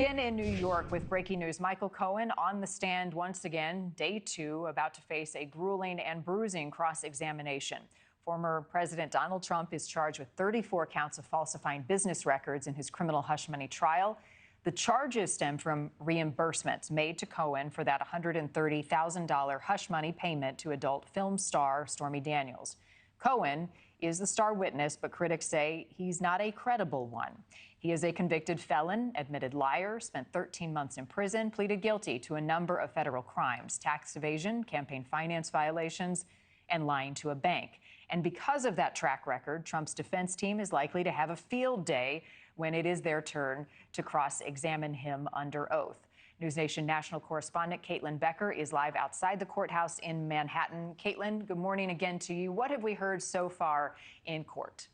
In New York with breaking news, Michael Cohen on the stand once again, day 2, about to face a grueling and bruising cross-examination. Former President Donald Trump is charged with 34 counts of falsifying business records in his criminal hush money trial. The charges stem from reimbursements made to Cohen for that $130,000 hush money payment to adult film star Stormy Daniels. Cohen is the star witness, but critics say he's not a credible one. He is a convicted felon, admitted liar, spent 13 months in prison, pleaded guilty to a number of federal crimes: tax evasion, campaign finance violations, and lying to a bank. And because of that track record, Trump's defense team is likely to have a field day when it is their turn to cross-examine him under oath. NewsNation national correspondent Caitlin Becker is live outside the courthouse in Manhattan. Caitlin, good morning again to you. What have we heard so far in court?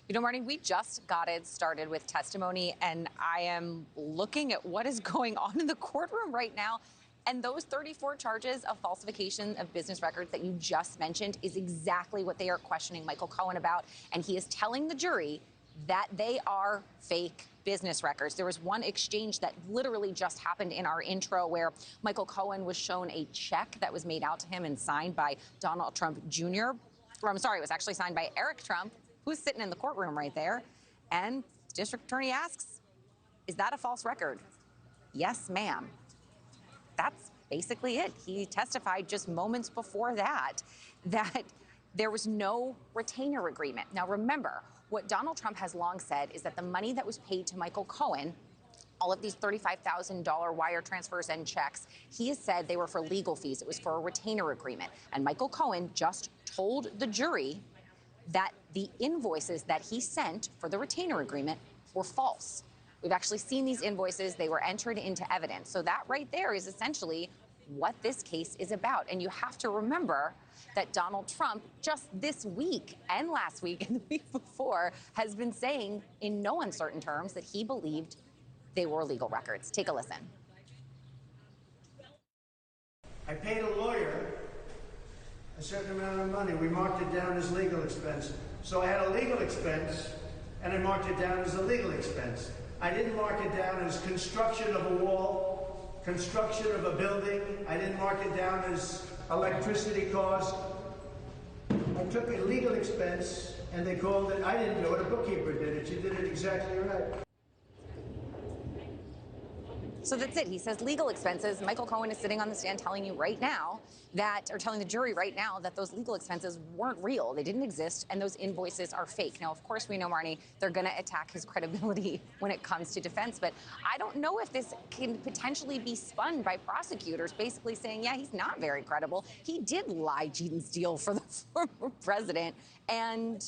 You know, Marnie, we just got it started with testimony, and I am looking at what is going on in the courtroom right now. And those 34 charges of falsification of business records that you just mentioned is exactly what they are questioning Michael Cohen about. And he is telling the jury that they are fake business records. There was one exchange that literally just happened in our intro where Michael Cohen was shown a check that was made out to him and signed by Donald Trump Jr. Or I'm sorry, it was actually signed by Eric Trump, who's sitting in the courtroom right there. And the district attorney asks, is that a false record? Yes, ma'am. That's basically it. He testified just moments before that there was no retainer agreement. Now, remember, what Donald Trump has long said is that the money that was paid to Michael Cohen, all of these $35,000 wire transfers and checks, he has said they were for legal fees. It was for a retainer agreement. And Michael Cohen just told the jury that the invoices that he sent for the retainer agreement were false. We've actually seen these invoices. They were entered into evidence. So that right there is essentially what this case is about. And you have to remember that Donald Trump just this week and last week and the week before has been saying in no uncertain terms that he believed they were legal records. Take a listen. I paid a lawyer a certain amount of money. We marked it down as legal expense. So I had a legal expense, and I marked it down as a legal expense. I didn't mark it down as construction of a wall, construction of a building. I didn't mark it down as electricity cost. I took a legal expense, and they called it, I didn't do it, a bookkeeper did it. She did it exactly right. So that's it. He says legal expenses. Michael Cohen is sitting on the stand telling you right now that, or telling the jury right now that those legal expenses weren't real. They didn't exist, and those invoices are fake. Now, of course, we know, Marnie, they're going to attack his credibility when it comes to defense. But I don't know if this can potentially be spun by prosecutors, basically saying, yeah, he's not very credible. He did lie, cheat, and steal for the former president. And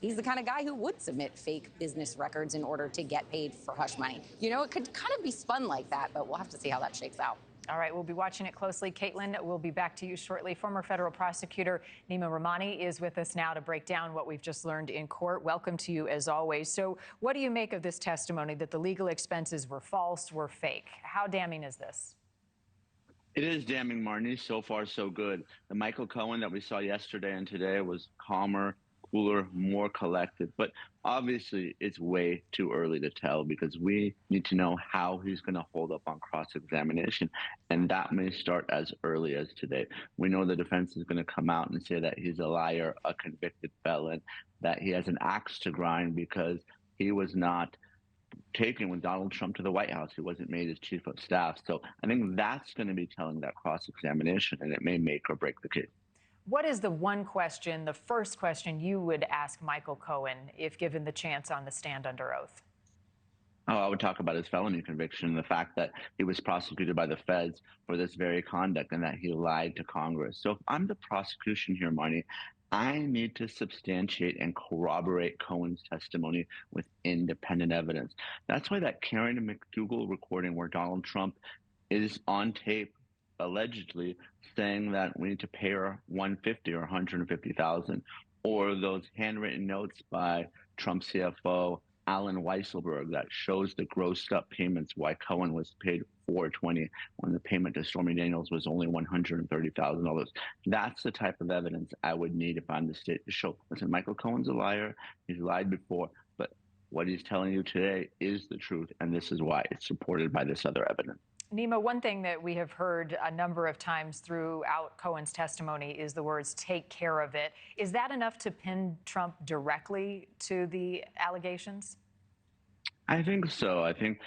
he's the kind of guy who would submit fake business records in order to get paid for hush money. You know, it could kind of be spun like that, but we'll have to see how that shakes out. All right, we'll be watching it closely. Caitlin, we'll be back to you shortly. Former federal prosecutor Neama Rahmani is with us now to break down what we've just learned in court. Welcome to you, as always. So what do you make of this testimony that the legal expenses were false, were fake? How damning is this? It is damning, Marnie. So far, so good. The Michael Cohen that we saw yesterday and today was calmer, cooler, more collected. But obviously, it's way too early to tell because we need to know how he's going to hold up on cross-examination. And that may start as early as today. We know the defense is going to come out and say that he's a liar, a convicted felon, that he has an axe to grind because he was not taken with Donald Trump to the White House. He wasn't made his chief of staff. So I think that's going to be telling that cross-examination, and it may make or break the case. What is the one question, the first question you would ask Michael Cohen if given the chance on the stand under oath? Oh, I would talk about his felony conviction, the fact that he was prosecuted by the feds for this very conduct and that he lied to Congress. So if I'm the prosecution here, Marnie, I need to substantiate and corroborate Cohen's testimony with independent evidence. That's why that Karen McDougal recording where Donald Trump is on tape allegedly saying that we need to pay her $150,000 or $150,000, or those handwritten notes by Trump CFO Alan Weisselberg that shows the grossed up payments why Cohen was paid $420 when the payment to Stormy Daniels was only $130,000. That's the type of evidence I would need if I'm the state to show, listen, Michael Cohen's a liar. He's lied before, but what he's telling you today is the truth, and this is why it's supported by this other evidence. Neama, one thing that we have heard a number of times throughout Cohen's testimony is the words "take care of it." Is that enough to pin Trump directly to the allegations? I think so. I think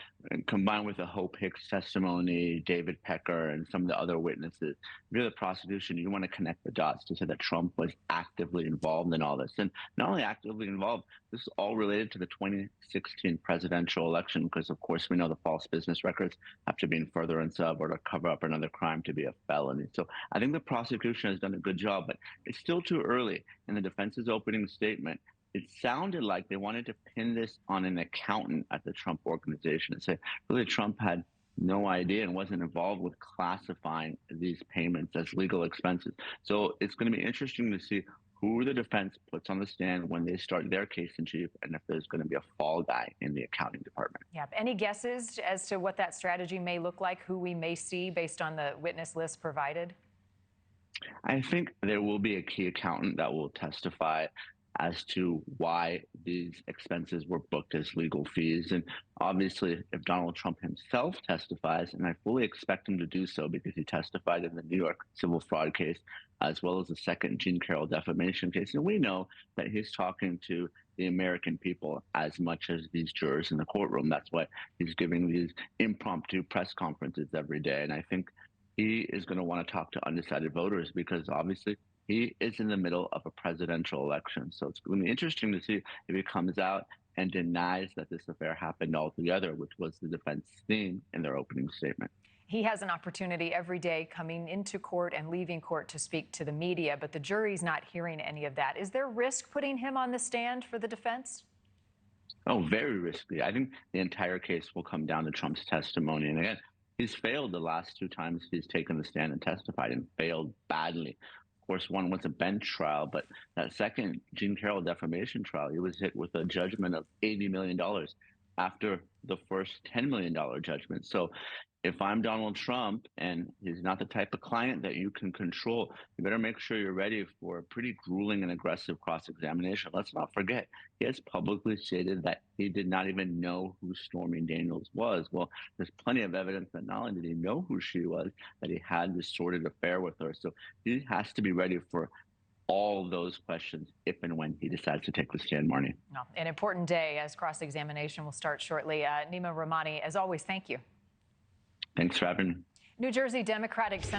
combined with the Hope Hicks testimony, David Pecker, and some of the other witnesses, if you're the prosecution, you want to connect the dots to say that Trump was actively involved in all this. And not only actively involved, this is all related to the 2016 presidential election, because, of course, we know the false business records have to be in furtherance of or to cover up another crime to be a felony. So I think the prosecution has done a good job, but it's still too early. In the defense's opening statement, it sounded like they wanted to pin this on an accountant at the Trump organization and say, really, Trump had no idea and wasn't involved with classifying these payments as legal expenses. So it's going to be interesting to see who the defense puts on the stand when they start their case in chief, and if there's going to be a fall guy in the accounting department. Yeah. Any guesses as to what that strategy may look like, who we may see based on the witness list provided? I think there will be a key accountant that will testify as to why these expenses were booked as legal fees. And obviously, if Donald Trump himself testifies, and I fully expect him to do so because he testified in the New York civil fraud case, as well as the second Jean Carroll defamation case, and we know that he's talking to the American people as much as these jurors in the courtroom. That's why he's giving these impromptu press conferences every day. And I think he is going to want to talk to undecided voters because obviously he is in the middle of a presidential election. So it's going to be interesting to see if he comes out and denies that this affair happened altogether, which was the defense theme in their opening statement. He has an opportunity every day coming into court and leaving court to speak to the media, but the jury's not hearing any of that. Is there risk putting him on the stand for the defense? Oh, very risky. I think the entire case will come down to Trump's testimony. And again, he's failed the last two times he's taken the stand and testified, and failed badly. Of course, one was a bench trial, but that second Jean Carroll defamation trial, he was hit with a judgment of $80 million after the first $10 million judgment. So if I'm Donald Trump and he's not the type of client that you can control, you better make sure you're ready for a pretty grueling and aggressive cross-examination. Let's not forget, he has publicly stated that he did not even know who Stormy Daniels was. Well, there's plenty of evidence that not only did he know who she was, that he had this sordid affair with her. So he has to be ready for all those questions if and when he decides to take the stand, Marnie. No, an important day as cross-examination will start shortly. Neama Rahmani, as always, thank you. Thanks for having me. New Jersey Democratic Senator